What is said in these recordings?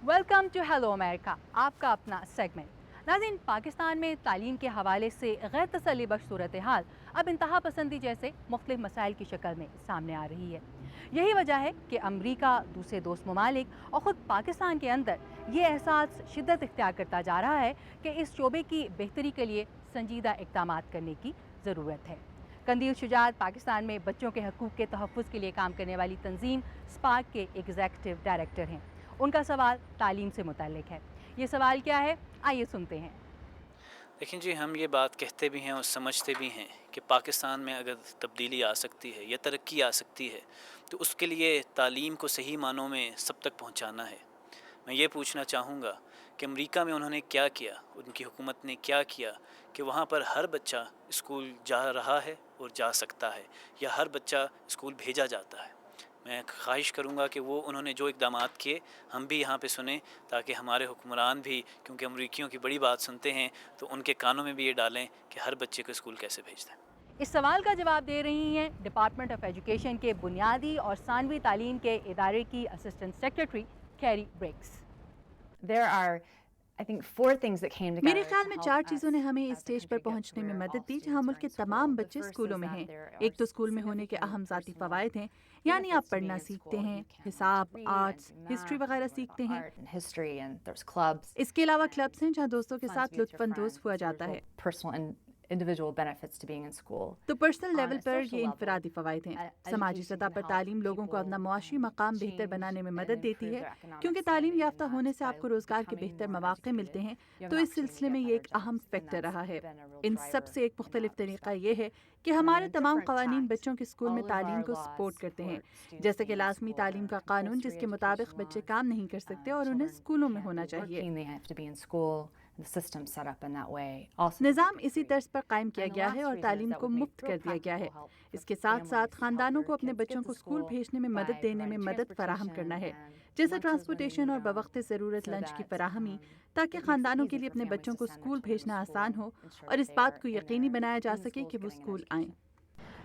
Welcome to hello امریکہ، آپ کا اپنا سیگمنٹ۔ ناظرین، پاکستان میں تعلیم کے حوالے سے غیر تسلی بخش صورتحال اب انتہا پسندی جیسے مختلف مسائل کی شکل میں سامنے آ رہی ہے۔ یہی وجہ ہے کہ امریکہ، دوسرے دوست ممالک اور خود پاکستان کے اندر یہ احساس شدت اختیار کرتا جا رہا ہے کہ اس شعبے کی بہتری کے لیے سنجیدہ اقدامات کرنے کی ضرورت ہے۔ قندیل شجاعت پاکستان میں بچوں کے حقوق کے تحفظ کے لیے کام کرنے والی تنظیم اسپارک کے ایگزیکٹو ڈائریکٹر ہیں۔ ان کا سوال تعلیم سے متعلق ہے۔ یہ سوال کیا ہے؟ آئیے سنتے ہیں۔ دیکھیں جی، ہم یہ بات کہتے بھی ہیں اور سمجھتے بھی ہیں کہ پاکستان میں اگر تبدیلی آ سکتی ہے یا ترقی آ سکتی ہے تو اس کے لیے تعلیم کو صحیح معنوں میں سب تک پہنچانا ہے۔ میں یہ پوچھنا چاہوں گا کہ امریکہ میں انہوں نے کیا کیا، ان کی حکومت نے کیا کیا کہ وہاں پر ہر بچہ اسکول جا رہا ہے اور جا سکتا ہے، یا ہر بچہ اسکول بھیجا جاتا ہے۔ میں خواہش کروں گا کہ انہوں نے جو اقدامات کیے ہم بھی یہاں پہ سنیں، تاکہ ہمارے حکمران بھی، کیونکہ امریکیوں کی بڑی بات سنتے ہیں، تو ان کے کانوں میں بھی یہ ڈالیں کہ ہر بچے کو اسکول کیسے بھیجتے ہیں۔ اس سوال کا جواب دے رہی ہیں ڈپارٹمنٹ آف ایجوکیشن کے بنیادی اور ثانوی تعلیم کے ادارے کی اسسٹنٹ سیکرٹری کیری بریکس۔ میرے خیال میں 4 چیزوں نے ہمیں اس اسٹیج پر پہنچنے میں مدد دی جہاں ملک کے تمام بچے اسکولوں میں ہیں۔ ایک تو اسکول میں ہونے کے اہم ذاتی فوائد ہیں، یعنی آپ پڑھنا سیکھتے ہیں، حساب، آرٹس، ہسٹری وغیرہ سیکھتے ہیں۔ اس کے علاوہ کلبس ہیں جہاں دوستوں کے ساتھ لطف اندوز ہوا جاتا ہے۔ تو پرسنل لیول پر یہ انفرادی فوائد ہیں۔ سماجی سطح پر تعلیم لوگوں کو اپنا معاشی مقام بہتر بنانے میں مدد دیتی ہے، کیونکہ تعلیم یافتہ ہونے سے آپ کو روزگار کے بہتر مواقع ملتے ہیں، تو اس سلسلے میں یہ ایک اہم فیکٹر رہا ہے۔ ان سب سے ایک مختلف طریقہ یہ ہے کہ ہمارے تمام قوانین بچوں کے اسکول میں تعلیم کو سپورٹ کرتے ہیں، جیسے کہ لازمی تعلیم کا قانون جس کے مطابق بچے کام نہیں کر سکتے اور انہیں اسکولوں میں ہونا چاہیے۔ نظام اسی طرز پر قائم کیا گیا ہے اور تعلیم کو مفت کر دیا گیا ہے۔ اس کے ساتھ ساتھ خاندانوں کو اپنے بچوں کو اسکول بھیجنے میں مدد دینے میں مدد فراہم کرنا ہے، جیسے ٹرانسپورٹیشن اور بوقت ضرورت لنچ کی فراہمی، تاکہ خاندانوں کے لیے اپنے بچوں کو اسکول بھیجنا آسان ہو اور اس بات کو یقینی بنایا جا سکے کہ وہ اسکول آئیں۔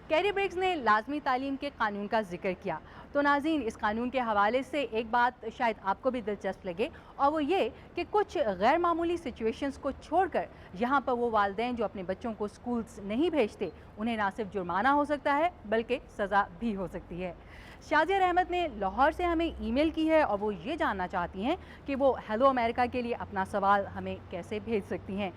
کیری بریکس نے لازمی تعلیم کے قانون کا ذکر کیا، تو ناظرین اس قانون کے حوالے سے ایک بات شاید آپ کو بھی دلچسپ لگے، اور وہ یہ کہ کچھ غیر معمولی سچویشنز کو چھوڑ کر یہاں پر وہ والدین جو اپنے بچوں کو اسکولز نہیں بھیجتے انہیں نہ صرف جرمانہ ہو سکتا ہے بلکہ سزا بھی ہو سکتی ہے۔ شازیہ رحمت نے لاہور سے ہمیں ای میل کی ہے اور وہ یہ جاننا چاہتی ہیں کہ وہ ہیلو امریکہ کے لیے اپنا سوال ہمیں کیسے بھیج سکتی ہیں۔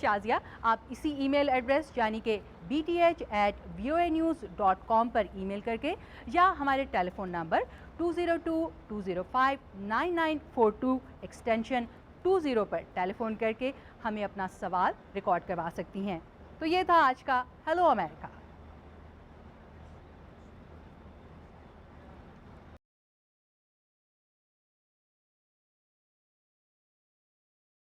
شازیہ، آپ اسی ای میل ایڈریس یعنی کہ bth@voanews.com پر ای میل کر کے یا ہمارے ٹیلی فون نمبر 202-205-9942 ایکسٹینشن 20 پر ٹیلی فون کر کے ہمیں اپنا سوال ریکارڈ کروا سکتی ہیں۔ تو یہ تھا آج کا ہیلو امریکہ۔